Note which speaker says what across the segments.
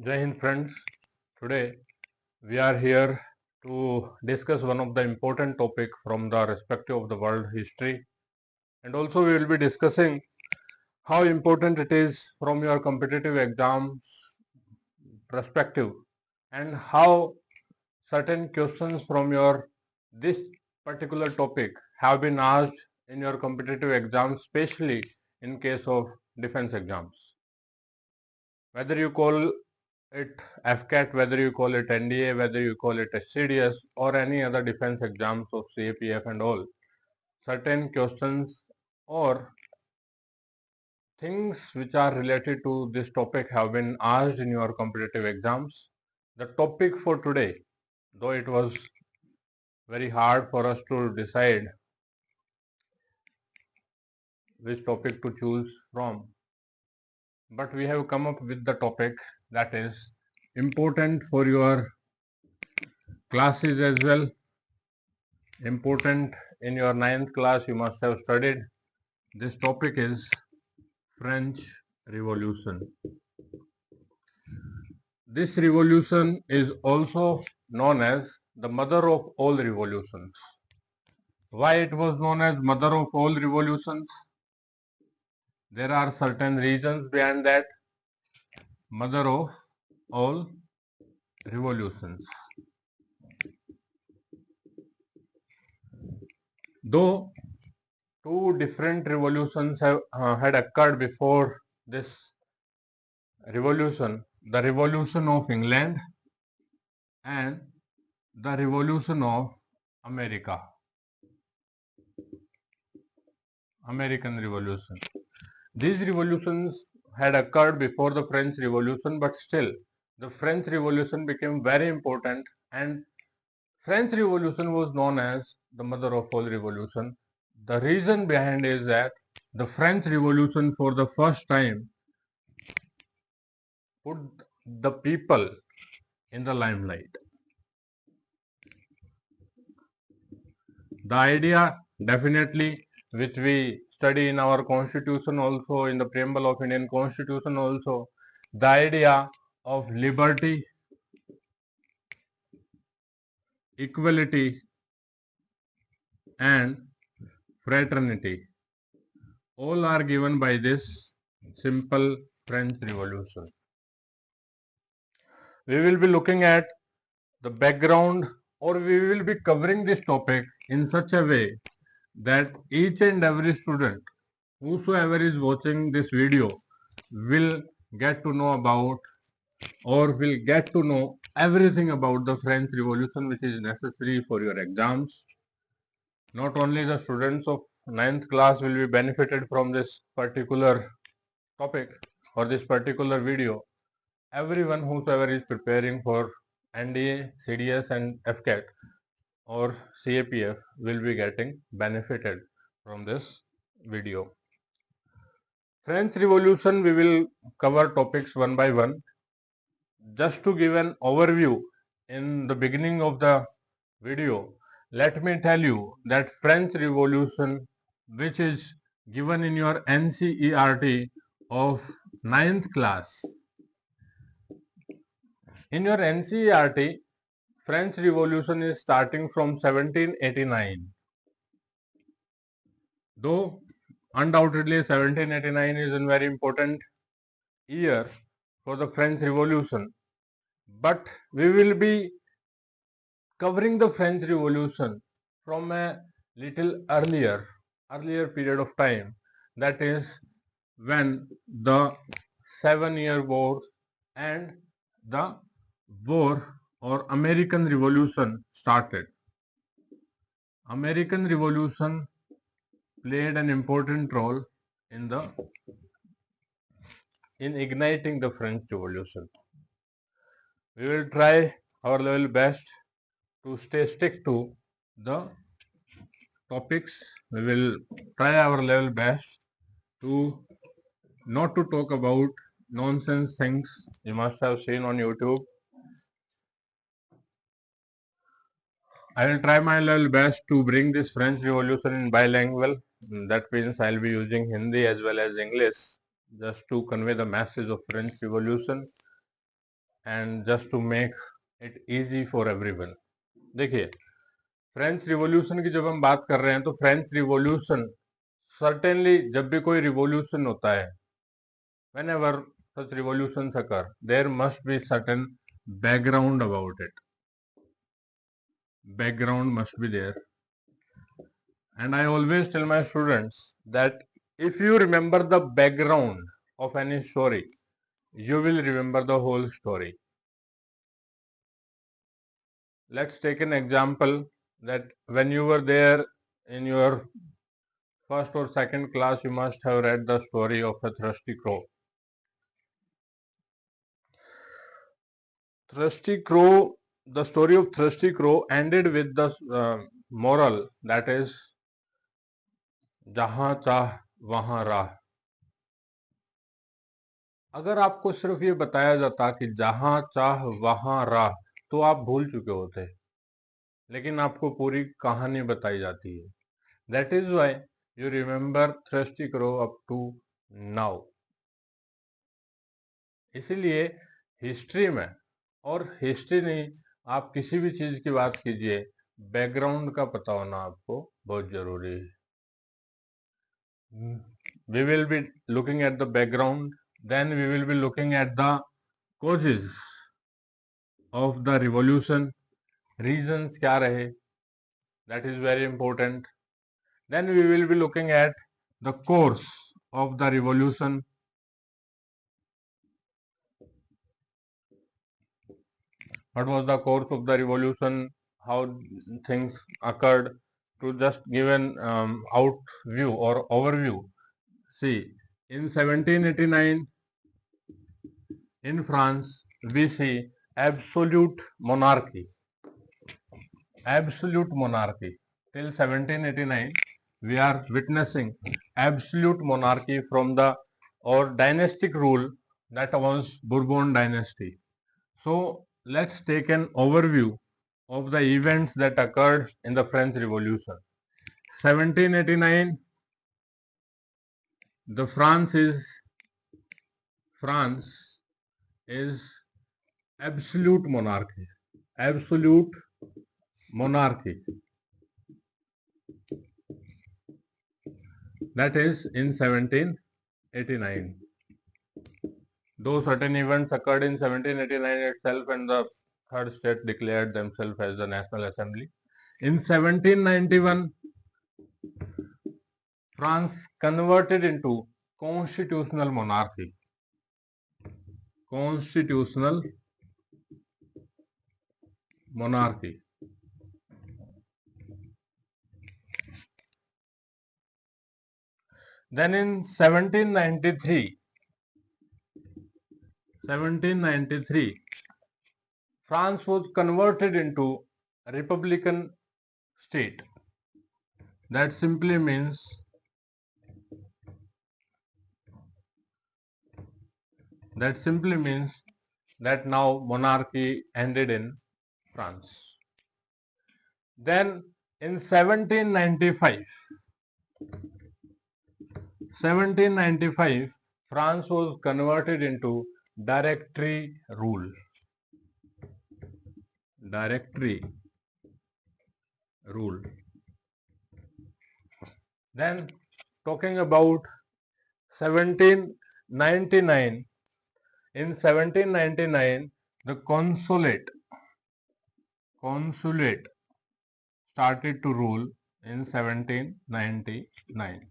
Speaker 1: Jai Hind friends, today we are here to discuss one of the important topic from the perspective of the world history, and also we will be discussing how important it is from your competitive exams perspective and how certain questions from your this particular topic have been asked in your competitive exams, especially in case of defense exams. Whether you call it FCAT, whether you call it NDA, whether you call it SCDS or any other defense exams of CAPF and all, certain questions or things which are related to this topic have been asked in your competitive exams. The topic for today, though it was very hard for us to decide which topic to choose from, but we have come up with the topic that is important for your classes as well, important in your 9th class. You must have studied. This topic is French Revolution. This revolution is also known as the mother of all revolutions. Why it was known as mother of all revolutions? There are certain reasons behind that. Mother of all revolutions. Though two different revolutions had occurred before this revolution, the revolution of England and the revolution of America, American Revolution. These revolutions had occurred before the French Revolution, but still the French Revolution became very important, and French Revolution was known as the mother of all revolution. The reason behind is that the French Revolution for the first time put the people in the limelight. The idea definitely which we study in our constitution also, in the preamble of Indian constitution also, the idea of liberty, equality and fraternity, all are given by this simple French Revolution. We will be looking at the background, or we will be covering this topic in such a way that each and every student, whosoever is watching this video, will get to know about or will get to know everything about the French Revolution, which is necessary for your exams. Not only the students of 9th class will be benefited from this particular topic or this particular video, everyone whosoever is preparing for NDA, CDS and FCAT or CAPF will be getting benefited from this video. French Revolution, we will cover topics one by one. Just to give an overview in the beginning of the video, let me tell you that French Revolution, which is given in your NCERT of 9th class. In your NCERT, French Revolution is starting from 1789. Though undoubtedly 1789 is a very important year for the French Revolution, but we will be covering the French Revolution from a little earlier period of time, that is when the 7-year war and the war or American Revolution started. American Revolution played an important role in igniting the French Revolution. We will try our level best to stick to the topics. We will try our level best to not to talk about nonsense things you must have seen on YouTube. I will try my level best to bring this French Revolution in bilingual. That means I will be using Hindi as well as English just to convey the message of French Revolution. and just to make it easy for everyone. देखिए, French revolution की जब हम बात कर रहे हैं तो French revolution certainly, जब भी कोई रिवॉल्यूशन होता है, whenever such revolutions occur, there must be certain background about it. Background must be there. And I always tell my students that if you remember the background of any story, you will remember the whole story. Let's take an example that when you were there in your first or second class, you must have read the story of a thirsty crow. Thirsty crow, the story of thirsty crow ended with the moral, that is, जहां चाह वहां राह. अगर आपको सिर्फ ये बताया जाता कि जहां चाह वहां राह, तो आप भूल चुके होते, लेकिन आपको पूरी कहानी बताई जाती है. That is why you remember thirsty crow up to now. इसीलिए हिस्ट्री में, और हिस्ट्री नहीं, आप किसी भी चीज की बात कीजिए, बैकग्राउंड का पता होना आपको बहुत जरूरी है. We will be looking at the background, then we will be looking at the causes of the revolution, reasons क्या रहे, that is very important. Then we will be looking at the course of the revolution. What was the course of the revolution, how things occurred, to just give an out view or overview. See, in 1789 in France, we see absolute monarchy. Absolute monarchy. Till 1789, we are witnessing absolute monarchy from the or dynastic rule, that was Bourbon dynasty. So let's take an overview of the events that occurred in the French Revolution. 1789, the France is absolute monarchy. Absolute monarchy. That is in 1789. Though certain events occurred in 1789 itself, and the third state declared themselves as the National Assembly. In 1791, France converted into constitutional monarchy. Constitutional monarchy. Then in 1793, France was converted into a republican state. That simply means that now monarchy ended in France. Then in 1795, France was converted into directory rule. Directory rule. Then talking about 1799, in 1799, the consulate started to rule in 1799.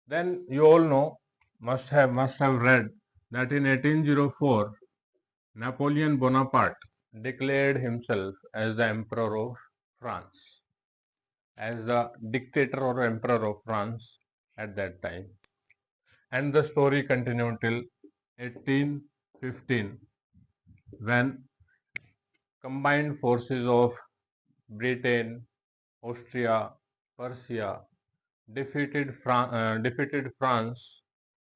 Speaker 1: Then you all know, must have read that in 1804, Napoleon Bonaparte declared himself as the Emperor of France, as the dictator or Emperor of France at that time. And the story continued till 1815, when combined forces of Britain, Austria, Prussia defeated France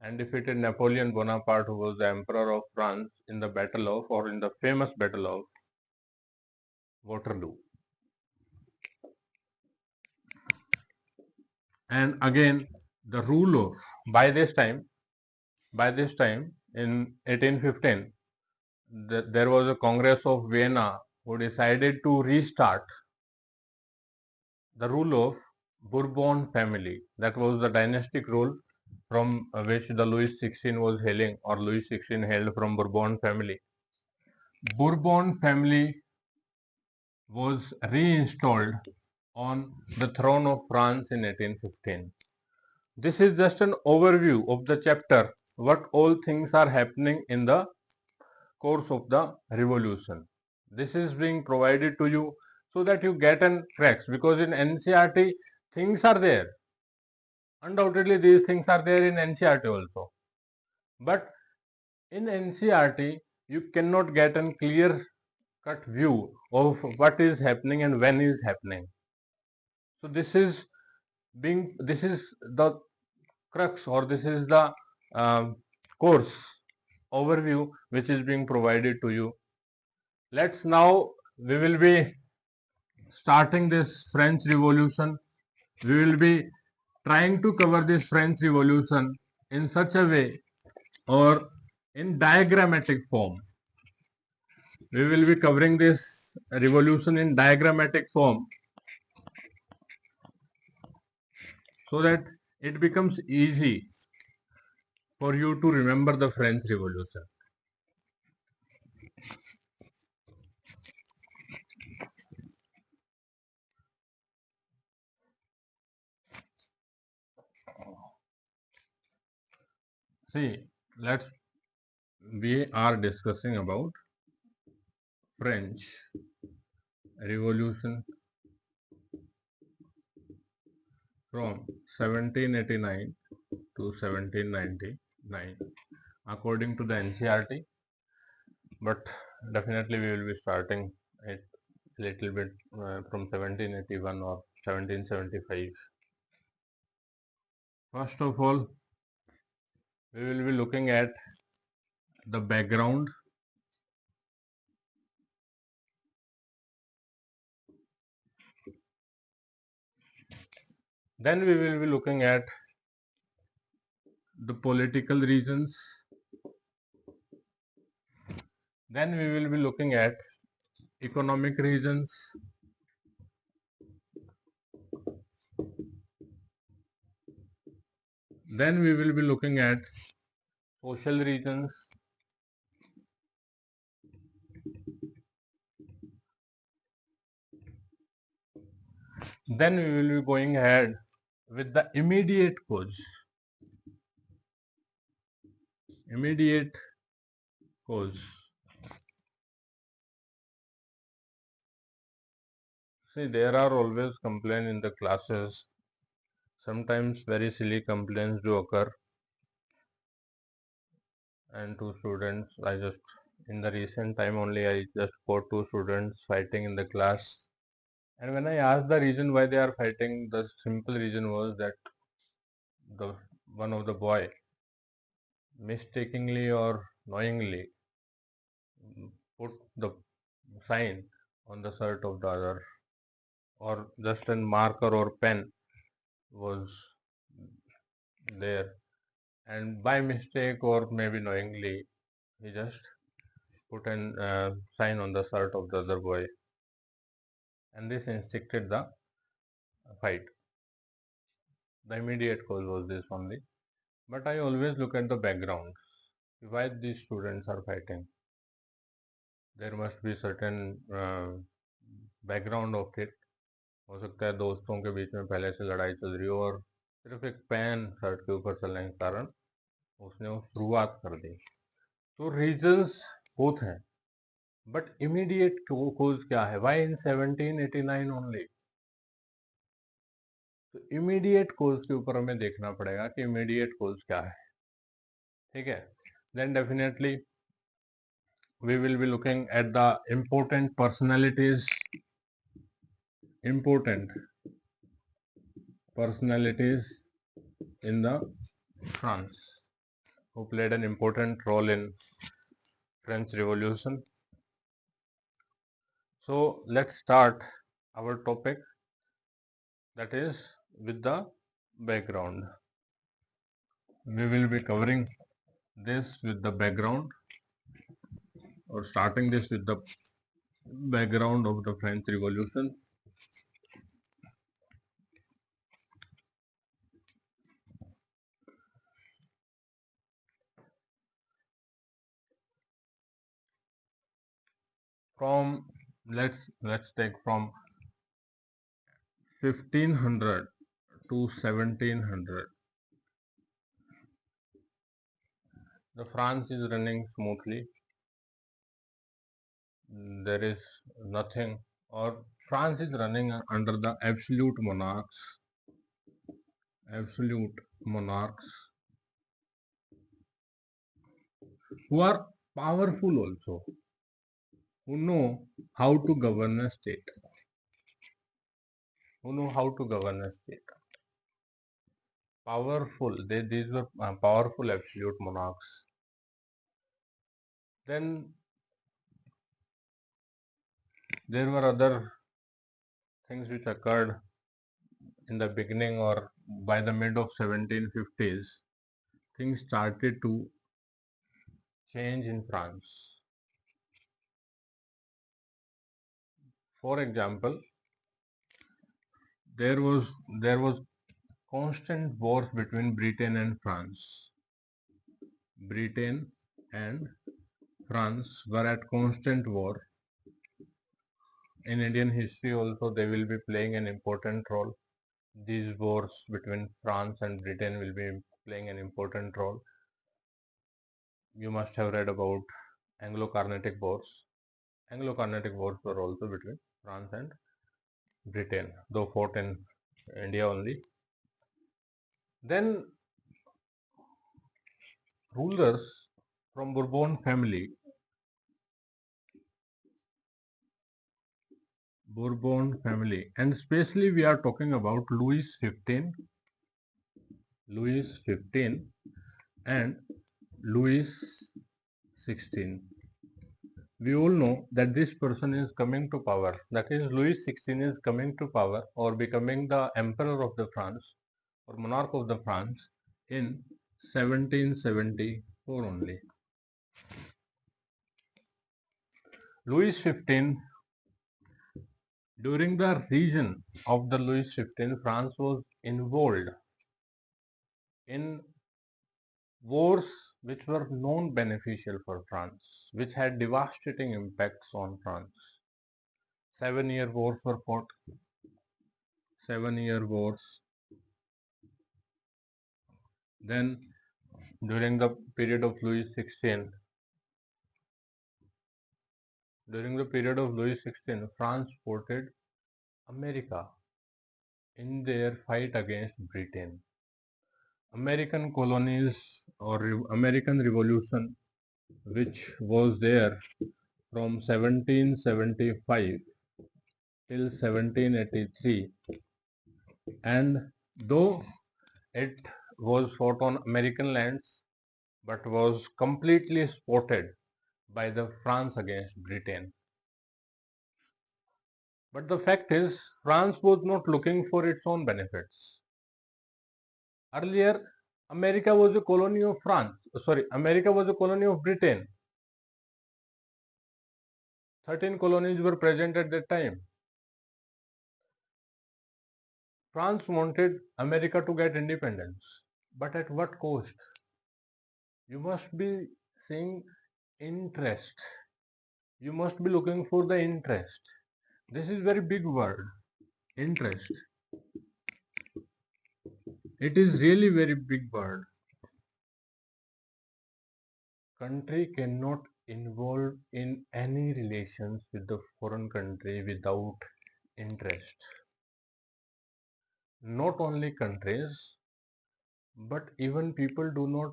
Speaker 1: and defeated Napoleon Bonaparte, who was the Emperor of France, in the famous Battle of Waterloo. And again, the rule of by this time, in 1815, there was a Congress of Vienna who decided to restart the rule of Bourbon family. That was the dynastic rule from which the Louis XVI was hailing, or Louis XVI hailed from Bourbon family. Bourbon family was reinstalled on the throne of France in 1815. This is just an overview of the chapter, what all things are happening in the course of the revolution. This is being provided to you so that you get an cracks, because in NCERT things are there. Undoubtedly these things are there in NCERT also. But in NCERT you cannot get a clear cut view of what is happening and when is happening. So this is the crux, or this is the course overview which is being provided to you. Let's now, we will be starting this French Revolution. We will be trying to cover this French Revolution in such a way, or in diagrammatic form. We will be covering this revolution in diagrammatic form so that it becomes easy for you to remember the French Revolution. See, we are discussing about French Revolution from 1789 to 1799 according to the NCERT, but definitely we will be starting it a little bit from 1781 or 1775. First of all, we will be looking at the background. Then we will be looking at the political reasons. Then we will be looking at economic reasons. Then we will be looking at social reasons. Then we will be going ahead with the immediate cause. Immediate cause. See, there are always complaints in the classes. Sometimes very silly complaints do occur. And two students, in the recent time only, I just caught two students fighting in the class. And when I asked the reason why they are fighting, the simple reason was that the one of the boy mistakenly or knowingly put the sign on the shirt of the other, or just a marker or pen was there, and by mistake or maybe knowingly he just put an sign on the shirt of the other boy, and this instigated the fight. The immediate cause was this only, but I always look at the background. Why these students are fighting? There must be certain background of it. हो सकता है दोस्तों के बीच में पहले से लड़ाई चल रही हो और सिर्फ एक पेन शर्ट के ऊपर चलने के कारण उसने वो शुरुआत कर दी. तो रीजंस बोथ हैं, बट इमीडिएट कोज क्या है? Why in 1789 only? तो इमीडिएट कोज के ऊपर हमें देखना पड़ेगा कि इमीडिएट कोज क्या है. ठीक है, then definitely we will be looking at the important personalities in the France who played an important role in French Revolution. So let's start our topic, that is with the background. We will be covering this with the background, or starting this with the background of the French Revolution. From let's take from 1500 to 1700, the France is running smoothly. There is nothing, or France is running under the absolute monarchs who are powerful also, who know how to govern a state, Powerful. These were powerful absolute monarchs. Then there were other things which occurred in the beginning or by the mid of 1750s. Things started to change in France. For example, there was constant wars between Britain and France. Britain and France were at constant war. In Indian history also they will be playing an important role. These wars between France and Britain will be playing an important role. You must have read about Anglo-Carnatic Wars. Anglo-Carnatic Wars were also between France and Britain, though fought in India only. Then rulers from Bourbon family, and especially we are talking about Louis XV and Louis XVI. We all know that this person is coming to power. That is, Louis XVI is coming to power or becoming the emperor of the France or monarch of the France in 1774 only. Louis XV, during the reign of the Louis XV, France was involved in wars which were non-beneficial for France, which had devastating impacts on France. 7-year wars were fought. 7-year wars. Then, during the period of Louis XVI, France supported America in their fight against Britain. American colonies or American Revolution, which was there from 1775 till 1783, and though it was fought on American lands, but was completely supported by the France against Britain. But the fact is, France was not looking for its own benefits. Earlier, America was a colony of America was a colony of Britain. 13 colonies were present at that time. France wanted America to get independence, but at what cost? You must be seeing interest. You must be looking for the interest. This is very big word, interest. It is really very big word. Country cannot involve in any relations with the foreign country without interest. Not only countries, but even people do not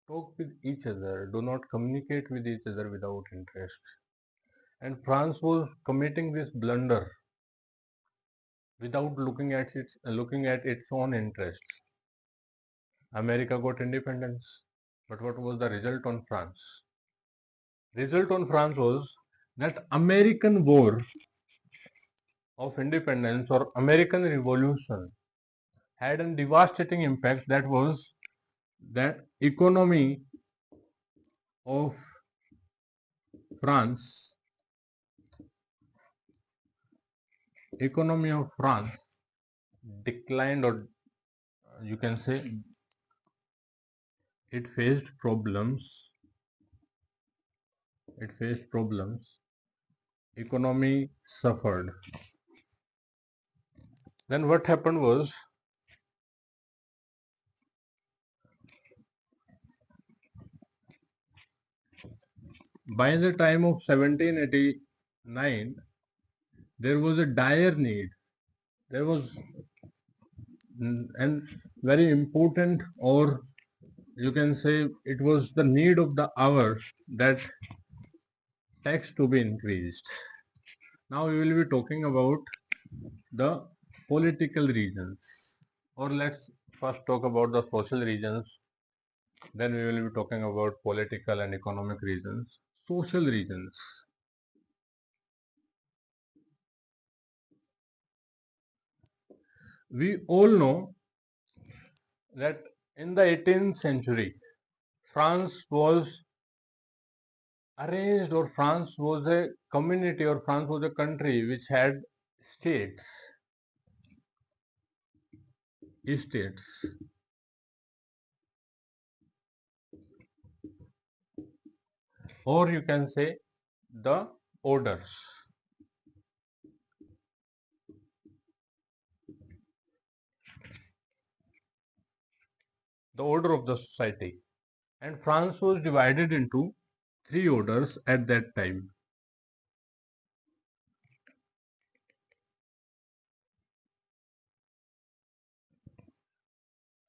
Speaker 1: talk with each other, do not communicate with each other without interest. And France was committing this blunder without looking at its own interests. America got independence, but what was the result on France? Result on France was that American War of Independence or American Revolution had a devastating impact that was that economy of France declined, or you can say it faced problems. Economy suffered. Then what happened was, by the time of 1789, there was a dire need. There was and very important, or you can say it was the need of the hour, that tax to be increased. Now we will be talking about the political reasons, or let's first talk about the social reasons, then we will be talking about political and economic reasons. Social reasons. We all know that in the 18th century, France was arranged, or France was a community, or France was a country which had states, estates. Or you can say the orders. The order of the society. And France was divided into three orders at that time.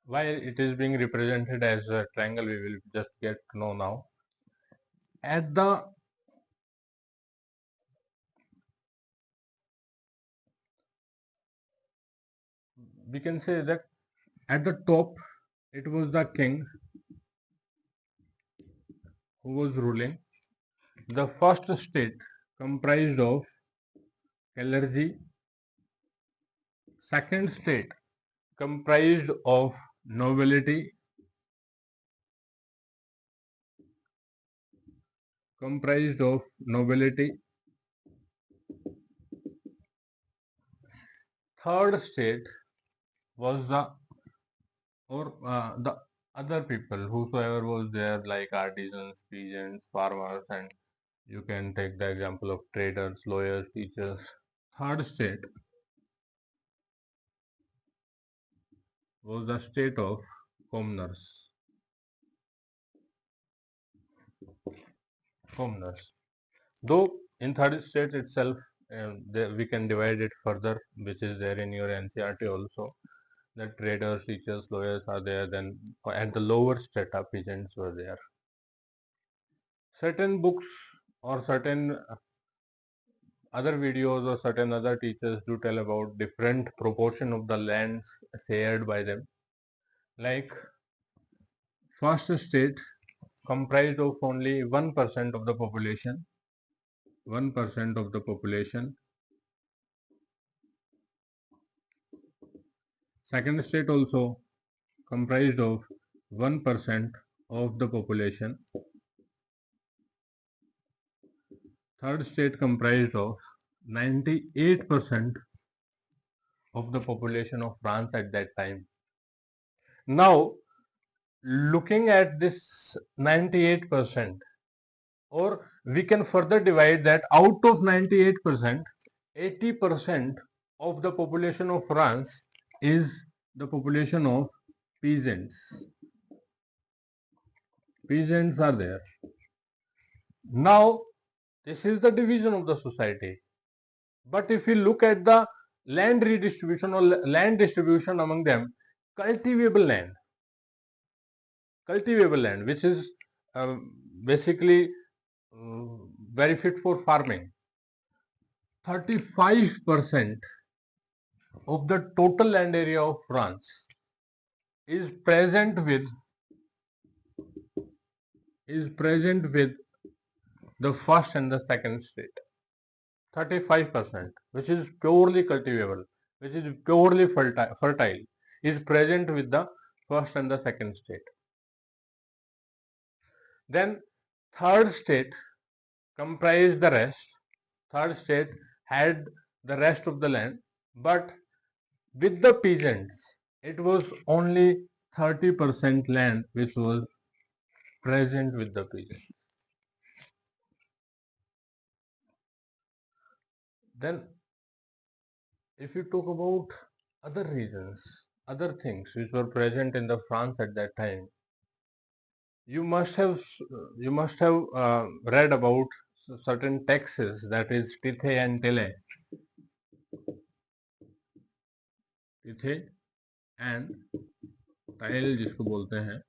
Speaker 1: Why it is being represented as a triangle, we will just get to know now. At the we can say that at the top it was the king who was ruling. The first state comprised of clergy. Second state comprised of nobility. Third state was the other people, whosoever was there, like artisans, peasants, farmers, and you can take the example of traders, lawyers, teachers. Third state was the state of commoners. Though in third state itself, we can divide it further, which is there in your NCERT also. The traders, teachers, lawyers are there. Then at the lower strata, peasants were there. Certain books or certain other videos or certain other teachers do tell about different proportion of the lands shared by them. Like first state comprised of only 1% of the population. 1% of the population. Second state also comprised of 1% of the population. Third state comprised of 98% of the population of France at that time. Now, looking at this 98%, or we can further divide that out of 98%, 80% of the population of France is the population of peasants. Peasants are there. Now, this is the division of the society. But if we look at the land redistribution or land distribution among them, cultivable land, which is basically very fit for farming. 35% of the total land area of France is present with the first and the second state. 35%, which is purely cultivable, which is purely fertile, is present with the first and the second state. Then third state comprised the rest. Third state had the rest of the land, but with the peasants, it was only 30% land which was present with the peasants. Then, if you talk about other reasons, other things which were present in the France at that time, you must have read about certain taxes, that is tithe and tele. Tithe and tile जिसको बोलते हैं,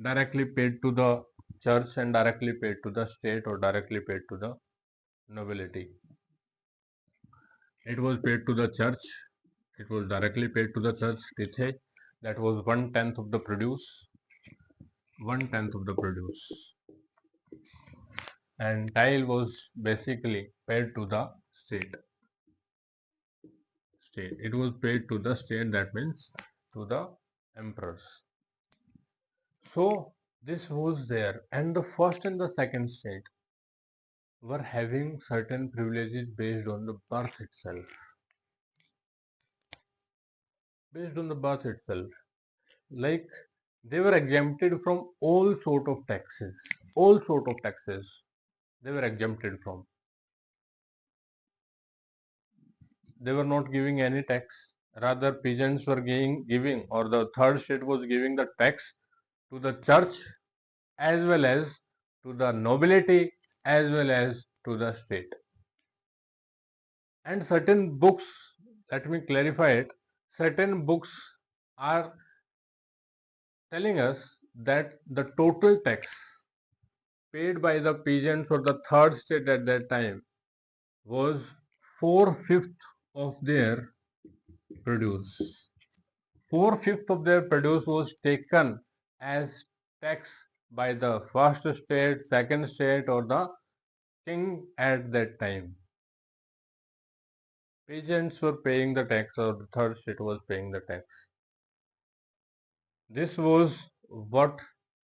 Speaker 1: directly paid to the church and directly paid to the state or directly paid to the nobility. It was paid to the church. It was directly paid to the church. Tithe, that was 1/10 of the produce. 1/10 of the produce. And tile was basically paid to the state. It was paid to the state, that means to the emperors. So this was there, and the first and the second state were having certain privileges based on the birth itself. Based on the birth itself, like they were exempted from all sort of taxes. All sort of taxes they were exempted from. They were not giving any tax. Rather, peasants were giving, or the third state was giving the tax to the church as well as to the nobility as well as to the state. And certain books, let me clarify it, certain books are telling us that the total tax paid by the peasants or the third state at that time was 4/5 of their produce. 4/5 of their produce was taken as tax by the first state, second state, or the king at that time. Peasants were paying the tax, or the third state was paying the tax. This was what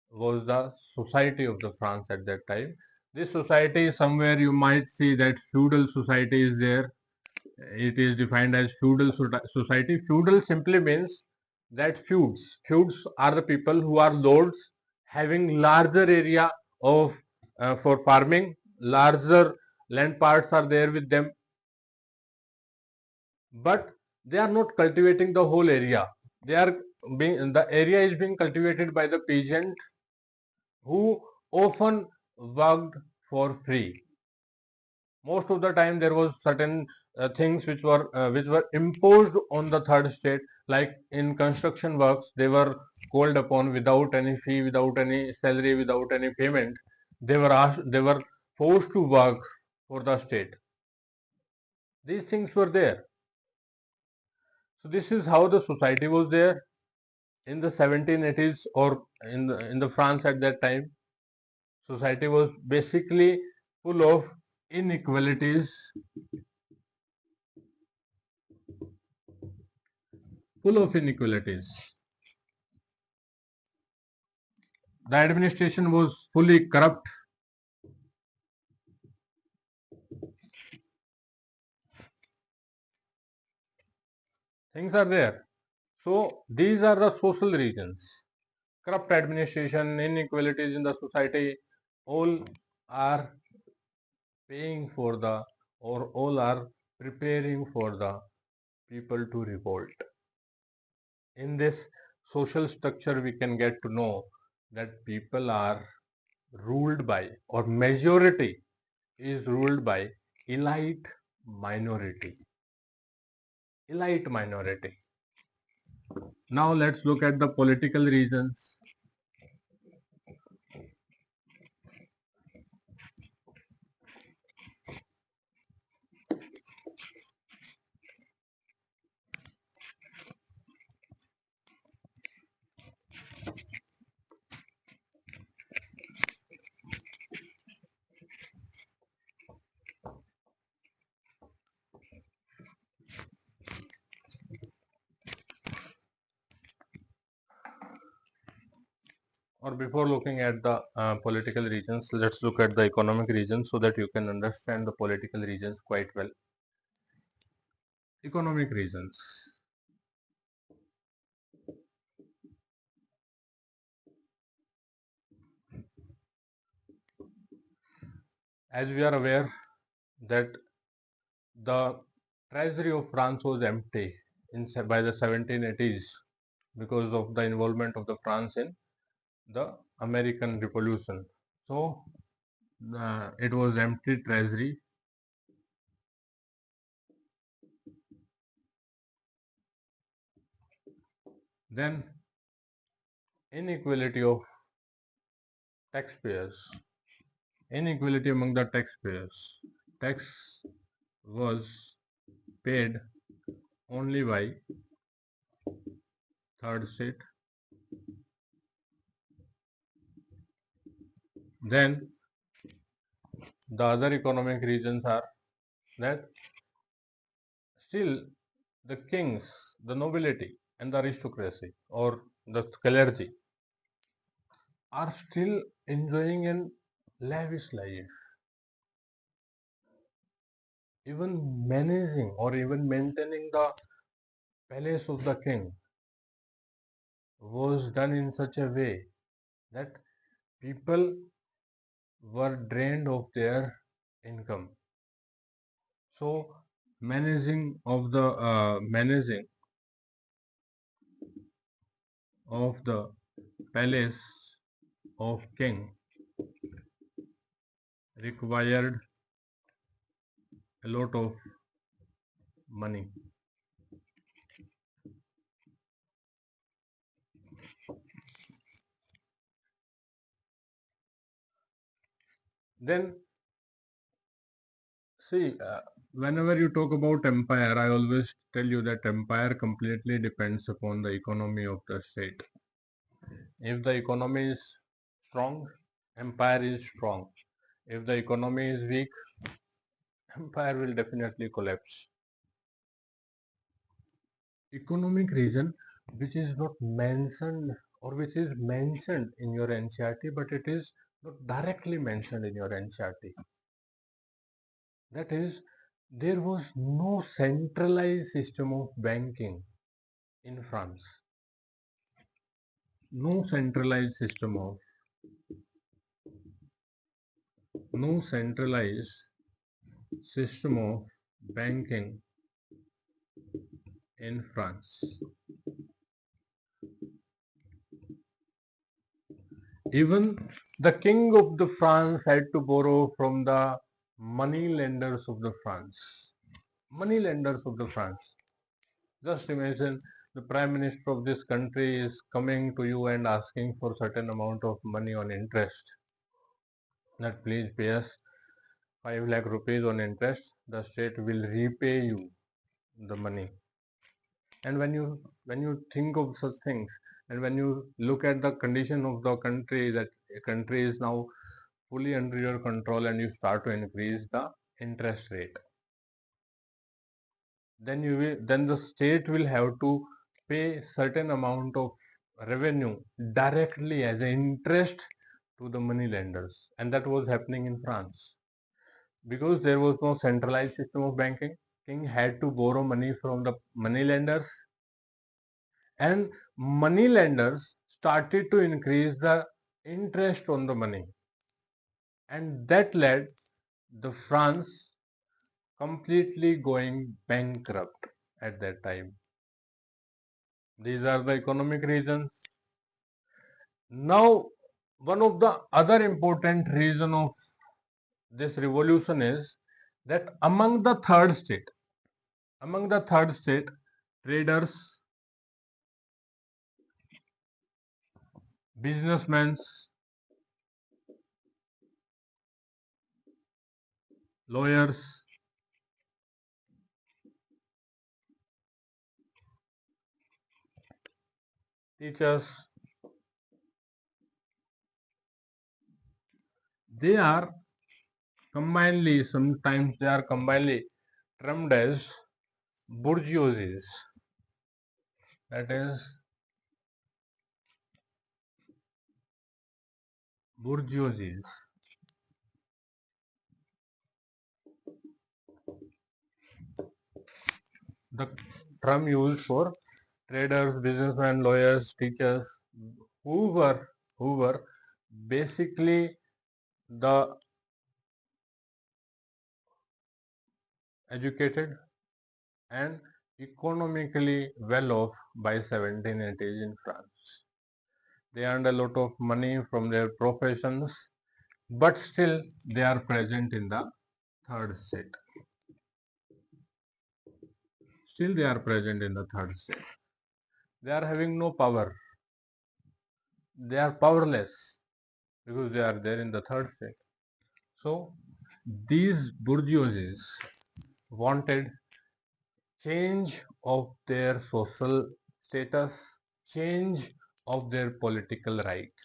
Speaker 1: was the society of the France at that time. This society, somewhere you might see that feudal society is there. It is defined as feudal society. Feudal simply means that feuds. Feuds are the people who are lords having larger area of for farming. Larger land parts are there with them, but they are not cultivating the whole area. They are the area is being cultivated by the peasant who often worked for free. Most of the time there was certain things which were imposed on the third state, like in construction works they were called upon without any fee, without any salary, without any payment. They were forced to work for the state. These things were there. So this is how the society was there in the 1780s, or in the France at that time. Society was basically full of inequalities, full of inequalities. The administration was fully corrupt. Things are there. So these are the social reasons. Corrupt administration, inequalities in the society, all are paying for the, or all are preparing for the people to revolt. In this social structure, we can get to know that people are ruled by, or majority is ruled by elite minority. Elite minority. Now let's look at the political reasons. or before looking at the political regions, let's look at the economic regions so that you can understand the political regions quite well. Economic regions. As we are aware that the treasury of France was empty by the 1780s because of the involvement of the France in the American Revolution. So it was empty treasury. Then inequality of taxpayers. Inequality among the taxpayers. Tax was paid only by third state. Then the other economic regions are that still the kings, the nobility and the aristocracy or the clergy are still enjoying a lavish life. Even managing or even maintaining the palace of the king was done in such a way that people were drained of their income. So managing of the palace of king required a lot of money. Then see, whenever you talk about empire, I always tell you that empire completely depends upon the economy of the state. If the economy is strong, empire is strong. If the economy is weak, empire will definitely collapse. Economic reason which is not mentioned or which is mentioned in your NCERT, but it is not directly mentioned in your NCERT. That is, there was no centralized system of banking in France. No centralized system of no centralized system of banking in France. Even the king of the France had to borrow from the money lenders of the France. Money lenders of the France. Just imagine the prime minister of this country is coming to you and asking for certain amount of money on interest. That please pay us 5 lakh rupees on interest. The state will repay you the money. And when you think of such things, and when you look at the condition of the country, that country is now fully under your control, and you start to increase the interest rate, then the state will have to pay certain amount of revenue directly as an interest to the money lenders, and that was happening in France because there was no centralized system of banking. King had to borrow money from the money lenders, and money lenders started to increase the interest on the money, and that led the France completely going bankrupt at that time. These are the economic reasons. Now, one of the other important reason of this revolution is that among the third state, traders, businessmen, lawyers, teachers, they are sometimes they are combinedly termed as bourgeoisies. That is, bourgeoisie. The term used for traders, businessmen, lawyers, teachers, who were basically the educated and economically well off by 1780s in France. They earned a lot of money from their professions, but still they are present in the third state. Still they are present in the third state. They are having no power. They are powerless because they are there in the third state. So these bourgeoisies wanted change of their social status, change of their political rights,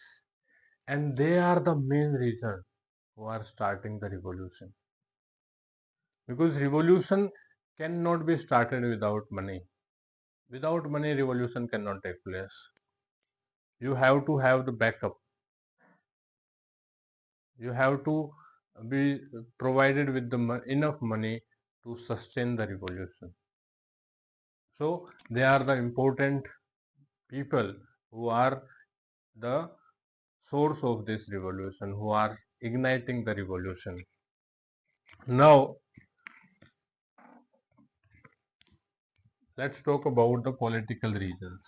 Speaker 1: and they are the main reason who are starting the revolution. Because revolution cannot be started without money. Without money, revolution cannot take place. You have to have the backup. You have to be provided with the enough money to sustain the revolution. So they are the important people who are the source of this revolution, who are igniting the revolution. Now let's talk about the political reasons.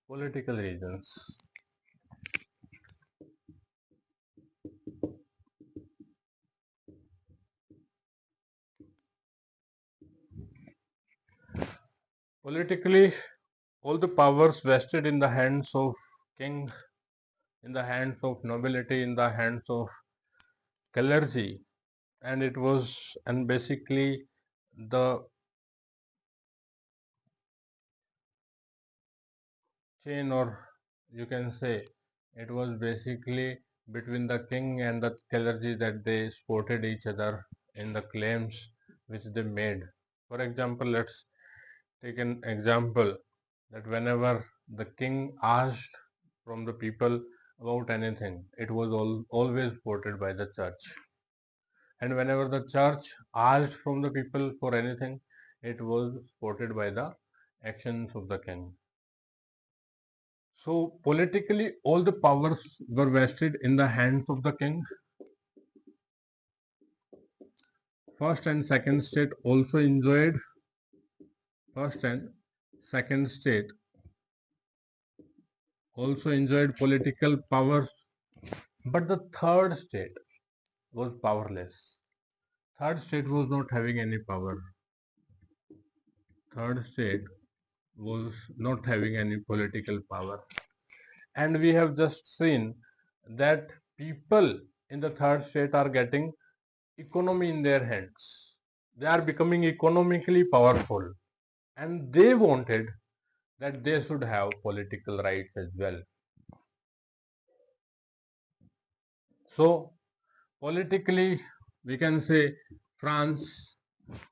Speaker 1: Political reasons. Politically, all the powers vested in the hands of king, in the hands of nobility, in the hands of clergy, and basically the chain, or you can say it was basically between the king and the clergy that they supported each other in the claims which they made. For example, let's take an example that whenever the king asked from the people about anything, it was always supported by the church. And whenever the church asked from the people for anything, it was supported by the actions of the king. So politically, all the powers were vested in the hands of the king. First and second state also enjoyed first and second state also enjoyed political powers, but the third state was powerless. Third state was not having any power. Third state was not having any political power. And we have just seen that people in the third state are getting economy in their hands. They are becoming economically powerful, and they wanted that they should have political rights as well. So, politically, we can say France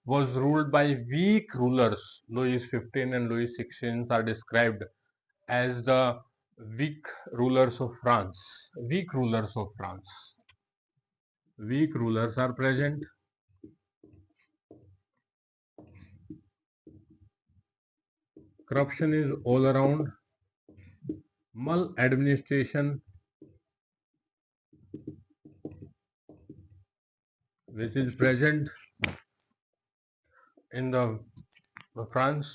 Speaker 1: was ruled by weak rulers. Louis XV and Louis XVI are described as the weak rulers of France. Weak rulers of France. Weak rulers are present. Corruption is all around. Maladministration, which is present in the France.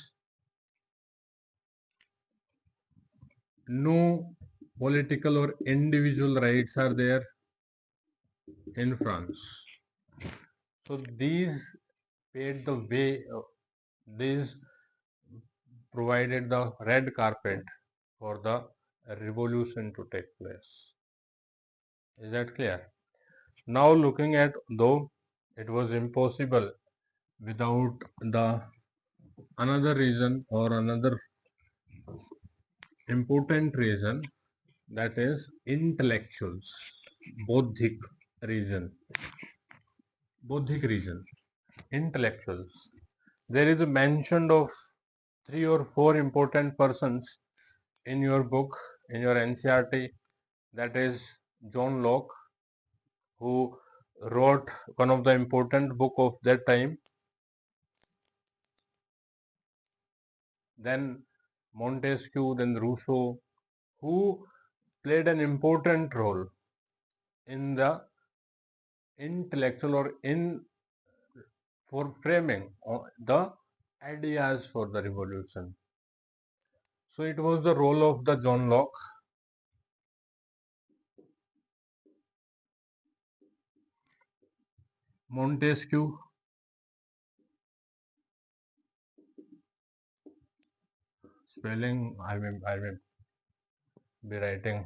Speaker 1: No political or individual rights are there in France. So these paved the way, these provided the red carpet for the revolution to take place. Is that clear? Now looking at, though it was impossible without the another reason or another important reason, that is intellectuals, bodhic reason, intellectuals. There is a mention of 3 or 4 important persons in your book, in your NCRT, that is John Locke, who wrote one of the important book of that time, then Montesquieu, then Rousseau, who played an important role in the intellectual or in for framing the ideas for the revolution. So it was the role of the John Locke, Montesquieu, spelling. I may be writing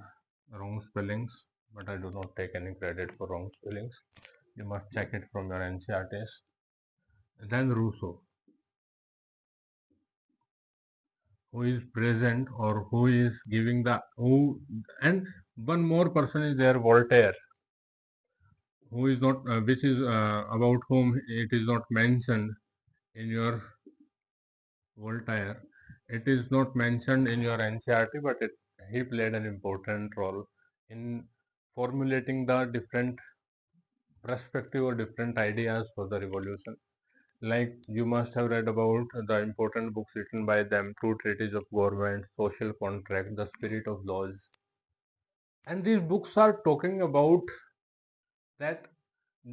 Speaker 1: wrong spellings, but I do not take any credit for wrong spellings. You must check it from your NCRTs. Then Rousseau, who is present or who is giving the who, and one more person is there, Voltaire, who is not which is about whom it is not mentioned in your Voltaire. It is not mentioned in your NCRT, but he played an important role in formulating the different perspective or different ideas for the revolution. Like you must have read about the important books written by them, Two Treatises of Government, Social Contract, The Spirit of Laws. And these books are talking about that,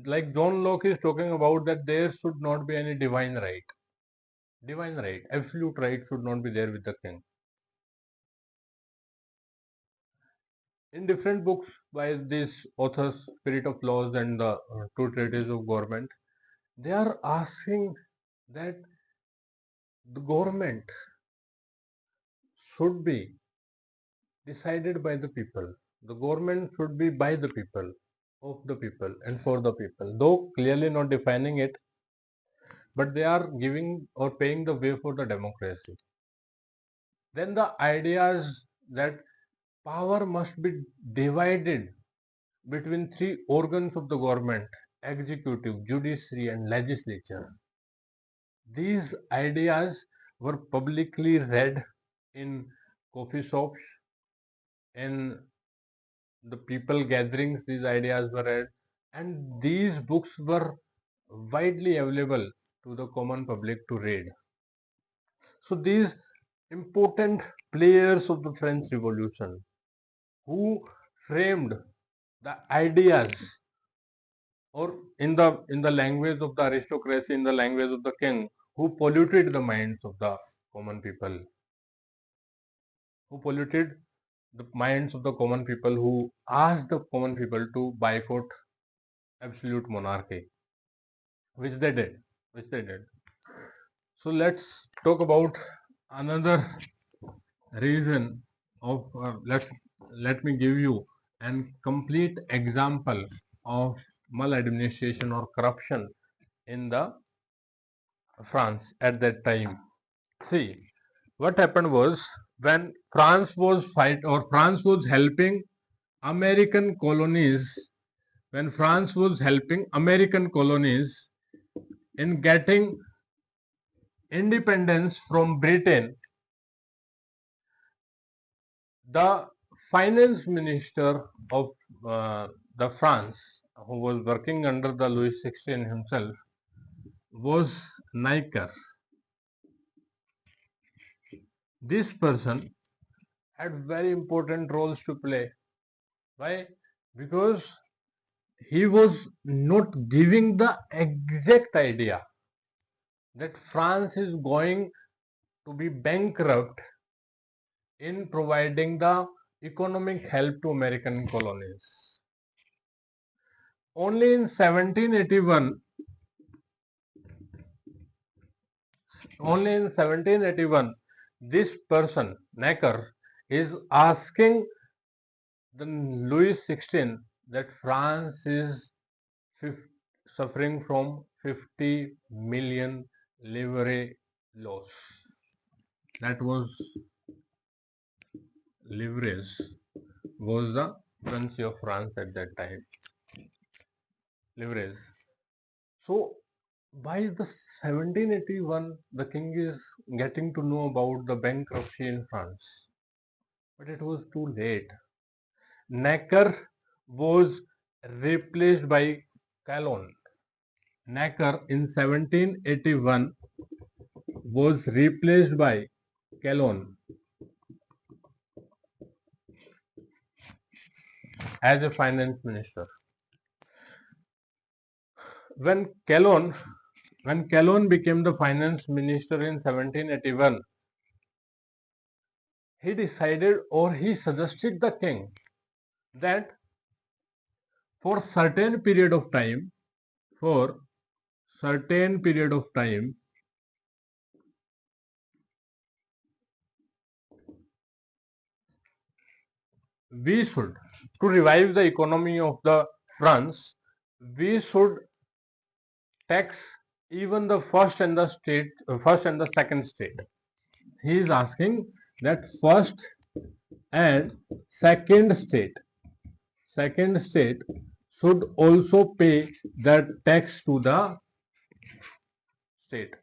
Speaker 1: like John Locke is talking about that there should not be any divine right. Divine right, absolute right should not be there with the king. In different books by these authors, Spirit of Laws and the Two Treatises of Government, they are asking that the government should be decided by the people. The government should be by the people, of the people, and for the people. Though clearly not defining it, but they are giving or paving the way for the democracy. Then the ideas that power must be divided between 3 organs of the government: executive, judiciary, and legislature. These ideas were publicly read in coffee shops, in the people gatherings. These ideas were read, and these books were widely available to the common public to read. So these important players of the French Revolution, who framed the ideas, or in the language of the aristocracy, in the language of the king, who polluted the minds of the common people, who polluted the minds of the common people, who asked the common people to boycott absolute monarchy, which they did, which they did. So let's talk about another reason of let me give you an complete example of maladministration or corruption in the France at that time. See, what happened was, when France was France was helping American colonies, when France was helping American colonies in getting independence from Britain, the finance minister of the France, who was working under the Louis XVI himself, was Necker. This person had very important roles to play. Why? Because he was not giving the exact idea that France is going to be bankrupt in providing the economic help to American colonies. Only in 1781, this person, Necker, is asking the Louis XVI that France is suffering from 50 million livre loss. That was livres was the currency of France at that time. Livres. So by the 1781, the king is getting to know about the bankruptcy in France, but it was too late. Necker was replaced by Calonne. Necker in 1781 was replaced by Calonne as a finance minister. When Calonne became the finance minister in 1781, he decided or he suggested the king that for certain period of time, for certain period of time, we should, to revive the economy of the France, we should tax even the first and the second state. He is asking that first and second state should also pay that tax to the state.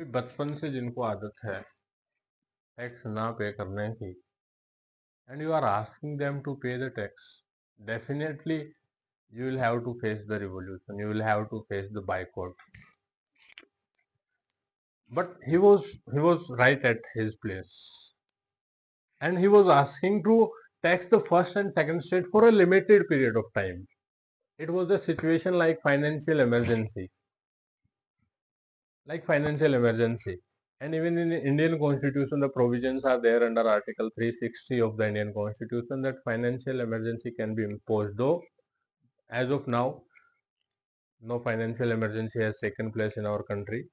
Speaker 1: बचपन से जिनको आदत है tax ना पे करने की, and you are asking them to pay the tax, definitely you will have to face the revolution, you will have to face the boycott. But he was right at his place, and he was asking to tax the first and second state for a limited period of time. It was a situation like financial emergency, and even in the Indian constitution the provisions are there under article 360 of the Indian constitution that financial emergency can be imposed, though as of now no financial emergency has taken place in our country,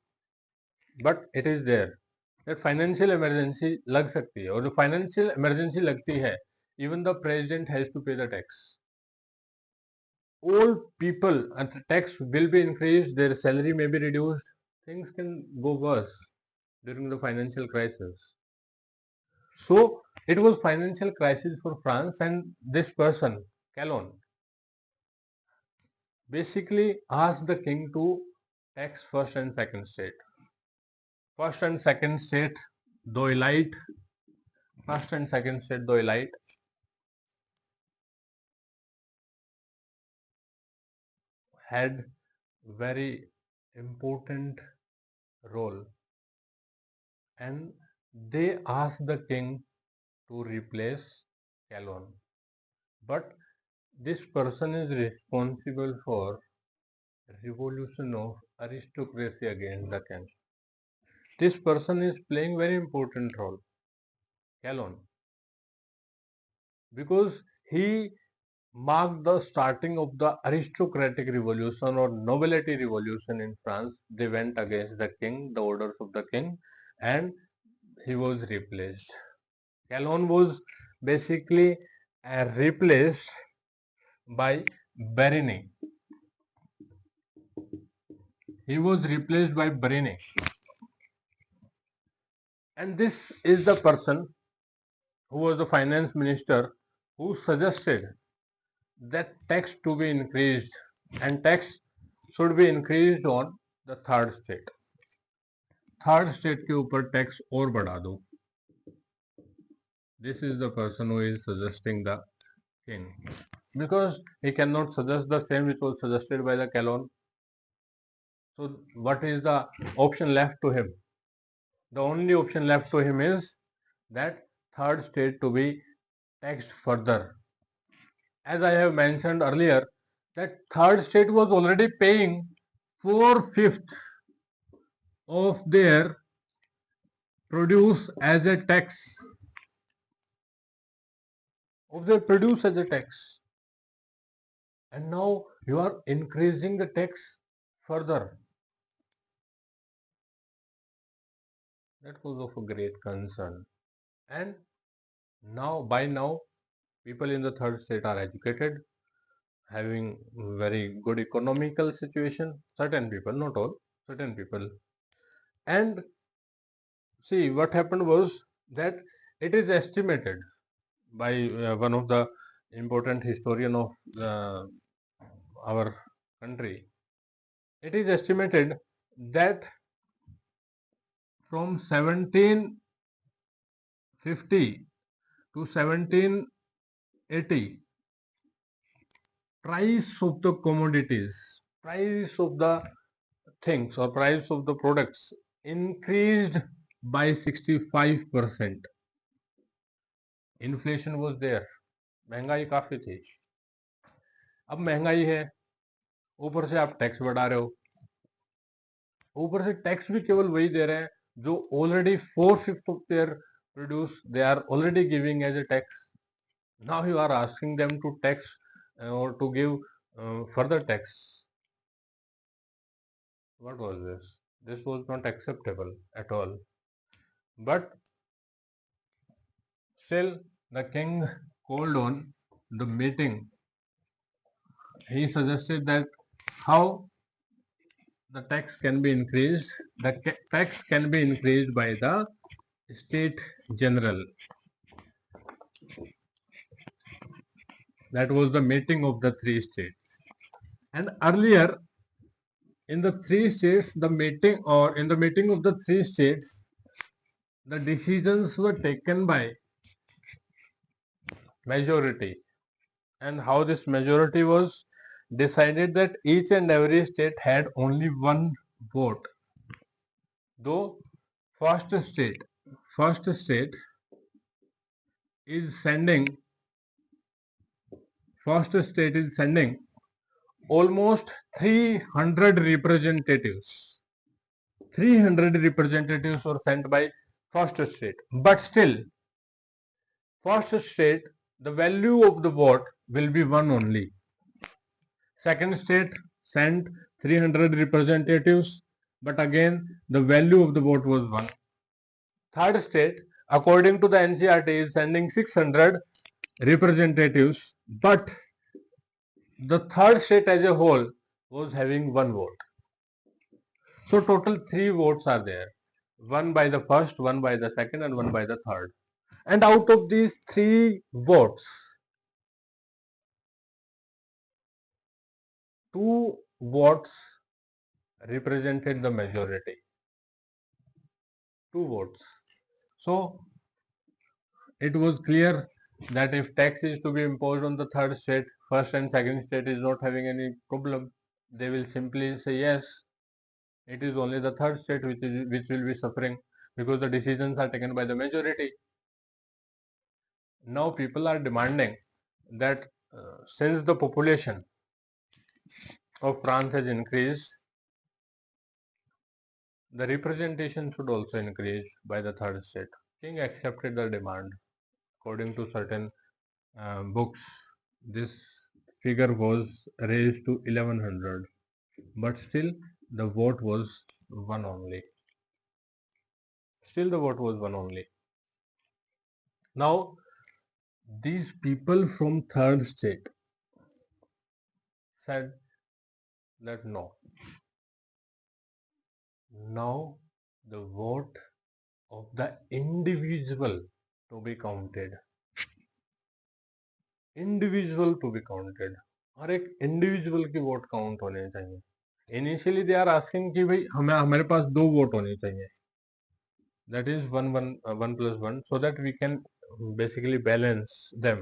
Speaker 1: but it is there that financial emergency lag sakti hai, aur jo financial emergency lagti hai, even the president has to pay the tax. All people, and the tax will be increased, their salary may be reduced, things can go worse during the financial crisis. So it was financial crisis for France, and this person, Calonne, basically asked the king to tax first and second state. First and second state, though elite, first and second state, though elite, had very important role, and they asked the king to replace Calonne. But this person is responsible for revolution of aristocracy against the king. This person is playing very important role, Calonne, because he marked the starting of the aristocratic revolution or nobility revolution in France. They went against the king, the orders of the king, and he was replaced. Calonne was basically replaced by Barigny. He was replaced by Barigny. And this is the person who was the finance minister who suggested that tax to be increased, and tax should be increased on the third state. Third state के ऊपर tax और बढ़ा दो. This is the person who is suggesting the king, because he cannot suggest the same which was suggested by the Calonne. So what is the option left to him? The only option left to him is that third state to be taxed further. As I have mentioned earlier, that third state was already paying 4/5 of their produce as a tax. And now you are increasing the tax further. That was of a great concern. And now, by now, people in the third state are educated, having very good economical situation. Certain people, not all, certain people. And see, what happened was that it is estimated by one of the important historian of our country. It is estimated that from 1750 to 1780, price of the commodities, price of the things or price of the products increased by 65%. Inflation was there, महंगाई काफी थी. अब महंगाई है, ऊपर से आप tax बढ़ा रहे हो, ऊपर से टैक्स भी केवल वही दे रहे हैं जो already 4/5 of their produce they are already giving as a tax. Now you are asking them to tax or to give further tax. What was this? This was not acceptable at all. But still, the king called on the meeting. He suggested that how the tax can be increased. The tax can be increased by the state general. That was the meeting of the three states. And earlier, in the three states, the meeting or in the meeting of the three states, the decisions were taken by majority. And how this majority was decided, that each and every state had only one vote. Though first state is sending almost 300 representatives. 300 representatives were sent by first state. But still, first state, the value of the vote will be one only. Second state sent 300 representatives, but again the value of the vote was one. Third state, according to the NCERT, is sending 600 representatives, but the third state as a whole was having one vote. So total 3 votes are there. One by the first, one by the second, and one by the third. And out of these 3 votes, 2 votes represented the majority. 2 votes. So it was clear that if tax is to be imposed on the third state, first and second state is not having any problem. They will simply say yes. It is only the third state which will be suffering, because the decisions are taken by the majority. Now people are demanding that since the population of France has increased, the representation should also increase by the third state. King accepted the demand. According to certain books, this figure was raised to 1100, but still the vote was one only. Now, these people from third state said that no. Now the vote of the individual to be counted. हर एक individual की vote count होने चाहिए. Initially they are asking कि भाई हमारे पास 2 vote होने चाहिए. That is 1 plus 1, so that we can basically balance them.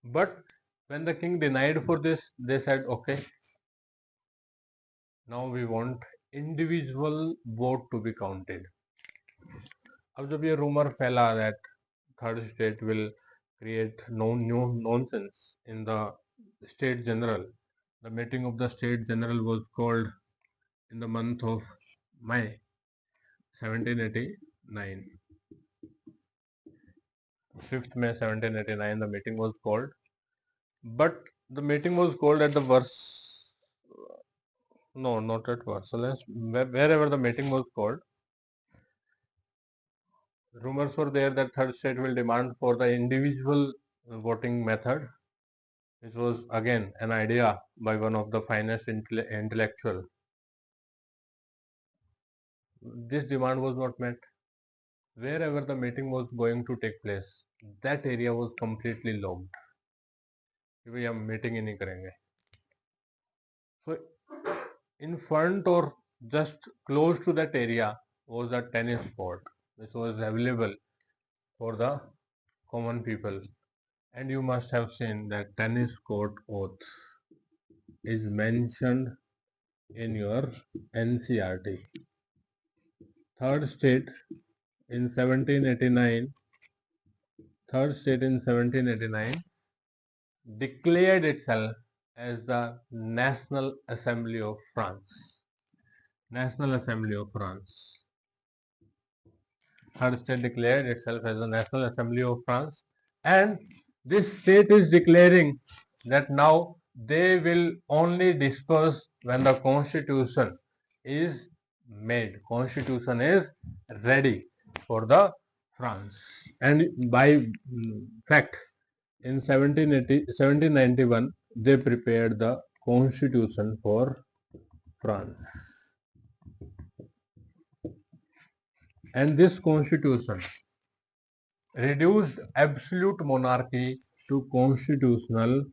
Speaker 1: But when the king denied for this, they said okay, now we want individual vote to be counted. अब जब ये rumour फैला that third state will create new nonsense in the state general, the meeting of the state general was called in the month of May 1789. 5th May 1789 the meeting was called, but the meeting was called at the not at Versailles, wherever the meeting was called. Rumors were there that third state will demand for the individual voting method, which was again an idea by one of the finest intellectual. This demand was not met. Wherever the meeting was going to take place, that area was completely locked. कि भाई हम meeting ही नहीं करेंगे. So in front or just close to that area was a tennis court which was available for the common people, and you must have seen that tennis court oath is mentioned in your NCERT. Third state in 1789 declared itself as the National Assembly of France. National Assembly of France. Third state declared itself as the National Assembly of France, and this state is declaring that now they will only disperse when the constitution is made. Constitution is ready for the France. And by fact, in 1791, they prepared the constitution for France. And this constitution reduced absolute monarchy to constitutional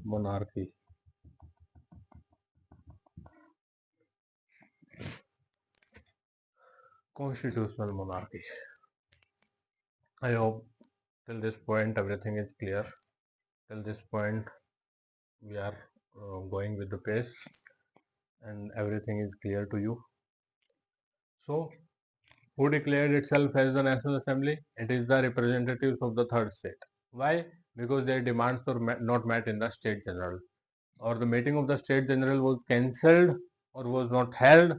Speaker 1: monarchy. Constitutional monarchy. I hope till this point everything is clear. Till this point we are going with the pace and everything is clear to you. So, who declared itself as the National Assembly? It is the representatives of the third state. Why? Because their demands were not met in the State General, or the meeting of the State General was cancelled or was not held.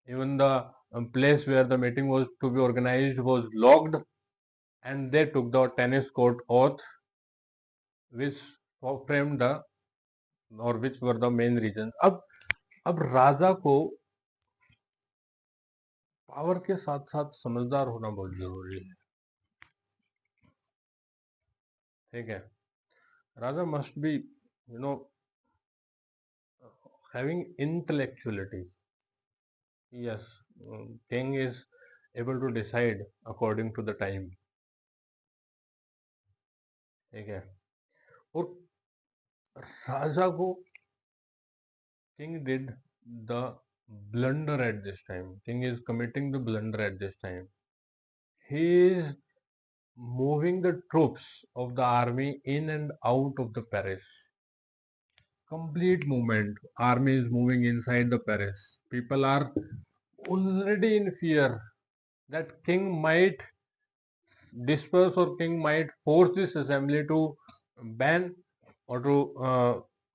Speaker 1: Even the place where the meeting was to be organized was locked, and they took the tennis court oath, which framed the or which were the main reasons. अब राजा को power के साथ साथ समझदार होना बहुत जरूरी है. ठीक है. राजा must be, having intellectuality. Yes, king is able to decide according to the time. ठीक है. और राजा को king did the blunder at this time. King is committing the blunder at this time. He is moving the troops of the army in and out of the Paris. Complete movement. Army is moving inside the Paris. People are already in fear that king might disperse or king might force this assembly to ban or to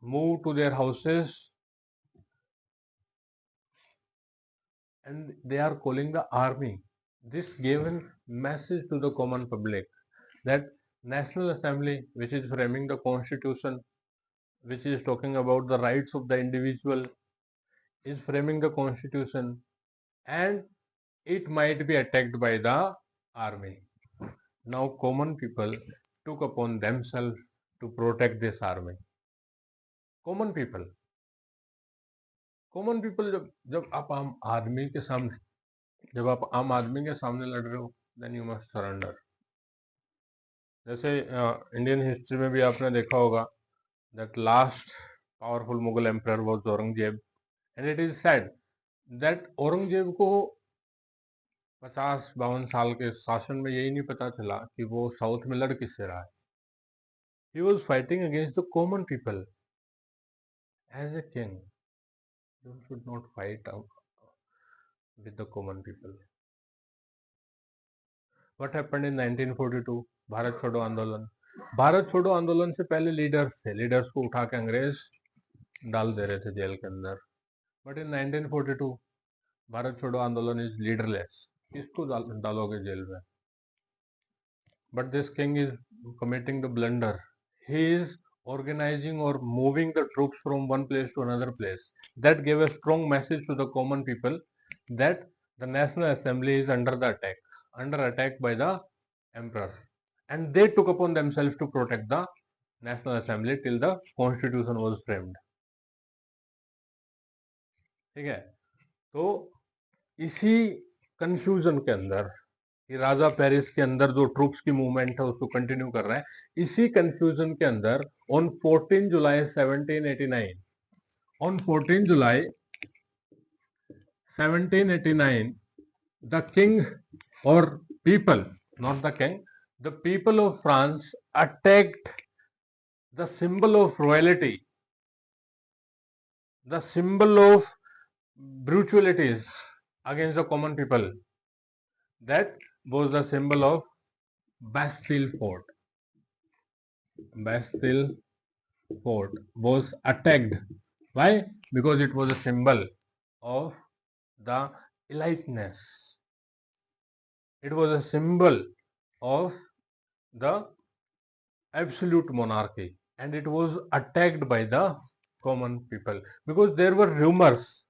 Speaker 1: move to their houses, and they are calling the army. This gave a message to the common public that National Assembly, which is framing the constitution, which is talking about the rights of the individual, is framing the constitution, and it might be attacked by the army. Now common people took upon themselves to protect this army. Common people जब आप आम आदमी के सामने लड़ रहे हो, then you must surrender. जैसे इंडियन हिस्ट्री में भी आपने देखा होगा that last powerful Mughal emperor was Aurangzeb, and it is said that Aurangzeb को 50-52 साल के शासन में यही नहीं पता चला कि वो साउथ में लड़ किससे रहा है. He was fighting against the common people. As a king, you should not fight with the common people. What happened in 1942? Bharat छोड़ो आंदोलन. भारत छोड़ो आंदोलन से पहले लीडर्स थे. लीडर्स को उठा के अंग्रेज डाल दे रहे थे जेल के अंदर. बट इन 1942 भारत छोड़ो आंदोलन इज लीडरलेस. किसको डालोगे जेल में? But this king is committing the blunder. He is organizing or moving the troops from one place to another place. That gave a strong message to the common people that the National Assembly is under attack by the emperor. and they took upon themselves to protect the National Assembly till the Constitution was framed. ठीक है, तो इसी confusion के अंदर कि राजा Paris के अंदर जो ट्रूप्स की मूवमेंट है उसको कंटिन्यू कर रहा है, इसी कंफ्यूजन के अंदर on 14 July 1789 on 14 July 1789 the king or people, not the king, the people of France attacked the symbol of royalty, the symbol of brutalities against the common people. That was the symbol of Bastille Fort. Bastille Fort was attacked. Why? Because it was a symbol of the eliteness. It was a symbol of the absolute monarchy, and it was attacked by the common people because there were rumors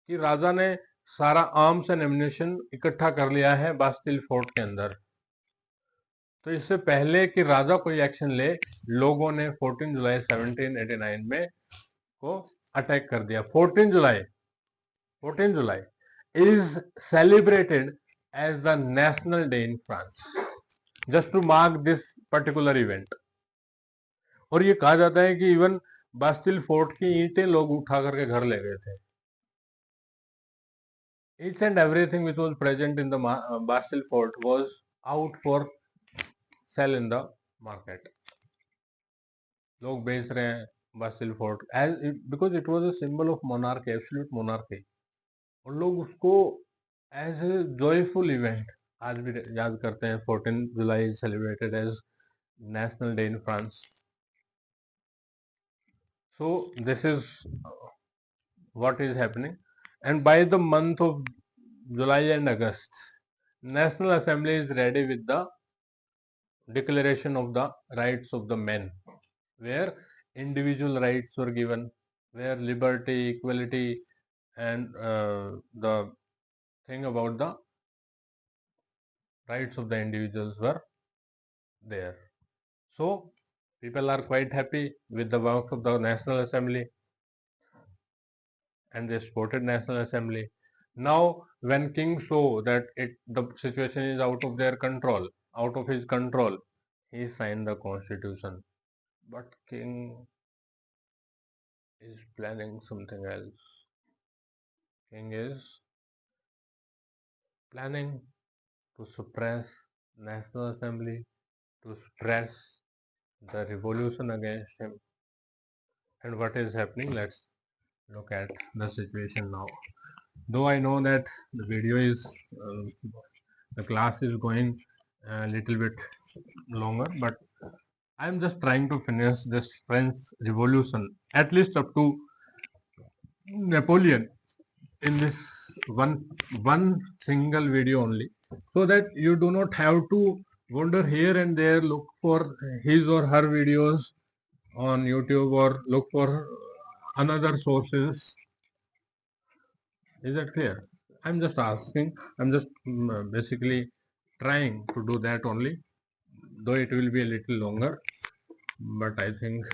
Speaker 1: कि राजा ने सारा arms and ammunition इकट्ठा कर लिया है Bastille fort के अंदर। तो इससे पहले कि राजा कोई एक्शन ले, लोगों ने 14 जुलाई 1789 में को अटैक कर दिया। 14 जुलाई is celebrated as the national day in France just to mark this particular event। और ये कहा जाता है कि इवन बास्टिल फोर्ट की ईंटें लोग उठा करके घर ले गए थे। Each and everything which was present in the Bastille Fort was out for sell in the market। लोग बेच रहे हैं Bastille fort as because it was a symbol of monarchy, absolute monarchy, और लोग उसको as a joyful event आज भी याद करते हैं। 14 जुलाई is celebrated as national day in France। So this is what is happening, and by the month of July and August, National Assembly is ready with the declaration of the rights of the men, where individual rights were given, where liberty, equality, and the thing about the rights of the individuals were there. So people are quite happy with the work of the National Assembly, and they supported National Assembly. Now, when king saw that the situation is out of their control, out of his control, he signed the constitution. But king is planning something else. King is planning to suppress National Assembly, to suppress the revolution against him. And what is happening? Let's look at the situation now. Though I know that the video is the class is going a little bit longer, but I am just trying to finish this French Revolution at least up to Napoleon in this one single video only, so that you do not have to wander here and there, look for his or her videos on YouTube or look for another sources. Is that clear? I'm just asking, I'm just basically trying to do that only, though it will be a little longer, but I think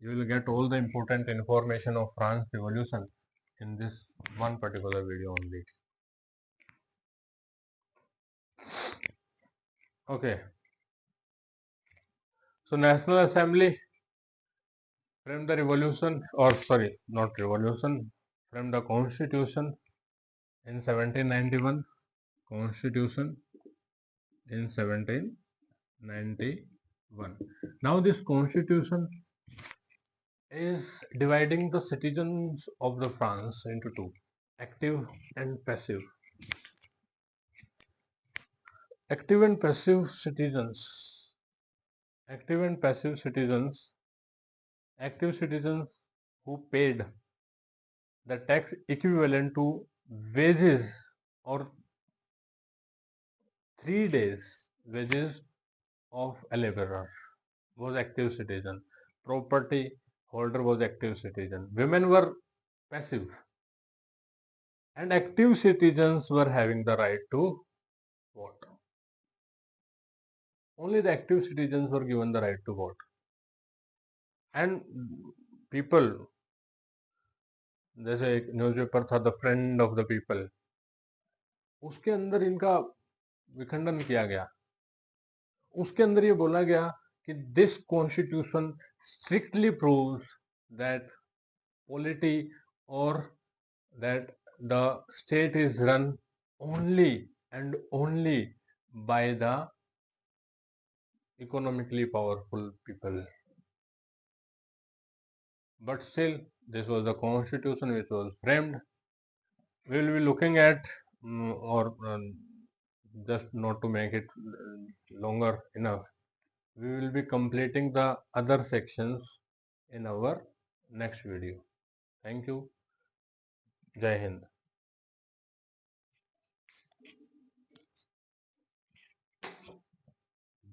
Speaker 1: you will get all the important information of France Revolution in this one particular video only. Okay, so National Assembly framed the revolution, or sorry, not revolution, framed the Constitution in 1791. Constitution in 1791. Now this Constitution is dividing the citizens of the France into two: active and passive. Active and passive citizens. Active and passive citizens. Active citizens who paid the tax equivalent to wages or 3 days wages of a laborer was active citizen. Property holder was active citizen. Women were passive, and active citizens were having the right to vote. only the active citizens were given the right to vote. And people, जैसे एक newspaper था the friend of the people, उसके अंदर इनका विखंडन किया गया। उसके अंदर ये बोला गया कि this constitution strictly proves that polity or that the state is run only and only by the economically powerful people. But still, this was the constitution which was framed. We will be looking at, or just not to make it longer enough, we will be completing the other sections in our next video. Thank you. Jai Hind.